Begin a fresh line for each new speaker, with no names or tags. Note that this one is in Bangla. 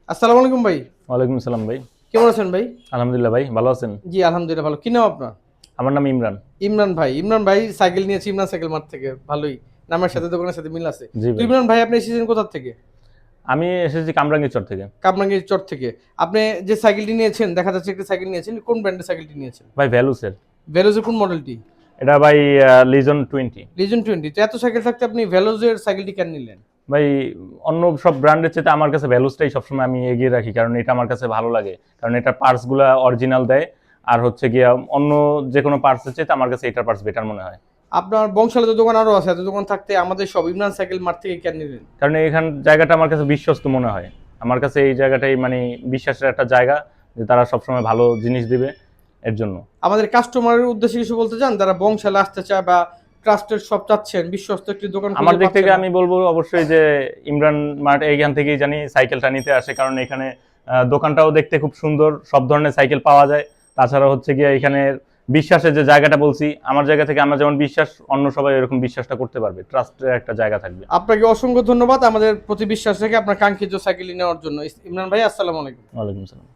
আসসালামু আলাইকুম ভাই।
ওয়ালাইকুম আসসালাম ভাই।
কেমন আছেন ভাই?
আলহামদুলিল্লাহ ভাই, ভালো আছেন?
জি আলহামদুলিল্লাহ ভালো। কি নাম আপনার?
আমার নাম ইমরান।
ইমরান ভাই সাইকেল নিয়েছি ইমরান সাইকেল মার্ট থেকে। ভালোই। নামের সাথে দোকানের সাথে মিল আছে।
জি
তো
ভাই,
ইমরান ভাই আপনি এসেছেন কোথা থেকে?
আমি এসেছি কামরাঙ্গীরচর থেকে।
কামরাঙ্গীর চর থেকে। আপনি যে সাইকেলটি নিয়েছেন দেখা যাচ্ছে একটা সাইকেল নিয়েছেন। কোন ব্র্যান্ডের সাইকেলটি নিয়েছেন?
ভাই ভ্যালুসের।
ভেলোজের কোন মডেলটি?
এটা ভাই লিজন 20।
লিজেন 20। তো এত সাইকেল থাকতে আপনি ভেলোজের সাইকেলটি কেন নিলেন?
ভাই অন্য সব ব্র্যান্ডের চেয়ে আমার কাছে ভ্যালুসটাই সবসময় আমি এগিয়ে রাখি, কারণ এটা আমার কাছে ভালো লাগে। কারণ এটার পার্টসগুলো অরিজিনাল দেয়। আর হচ্ছে গিয়া অন্য যে কোনো পার্টসের চেয়ে আমার কাছে এটার পার্টস বেটার মনে হয়।
আপনার বংশালে তো দোকান আরো আছে। এত দোকান থাকতে আমাদের সব ইমরান সাইকেল মার্ট থেকে কেন নিলেন?
কারণ এখান জায়গাটা আমার কাছে বিশ্বস্ত মনে হয়। আমার কাছে এই জায়গাটাই মানে বিশ্বাসের একটা জায়গা, যে তারা সবসময় ভালো জিনিস দিবে, এর জন্য।
আমাদের কাস্টমারের উদ্দেশ্যে কিছু বলতে চান যারা বংশালে আসতে চায় বা ট্রাস্টেড শপ চাচ্ছেন, বিশ্বস্ত একটি দোকান
আমার
খুঁজে
দিক
পাচ্ছে
থেকে
না?
আমি বলবো অবশ্যই যে ইমরান মার্ট এইখান থেকেই জানি সাইকেলটা নিতে আসে, কারণ এখানে দোকানটাও দেখতে খুব সুন্দর, সব ধরনের সাইকেল পাওয়া যায়। তাছাড়া হচ্ছে গিয়ে এখানে বিশ্বাসের যে জায়গাটা বলছি, আমার জায়গা থেকে আমার যেমন বিশ্বাস, অন্য সবাই এরকম বিশ্বাসটা করতে পারবে, ট্রাস্টের একটা জায়গা থাকবে।
আপনাকে অসংখ্য ধন্যবাদ আমাদের প্রতি বিশ্বাস রেখে আপনার কাঙ্ক্ষিত সাইকেল নেওয়ার জন্য। ইমরান ভাই আসসালামু আলাইকুম।
ওয়ালাইকুম সালাম।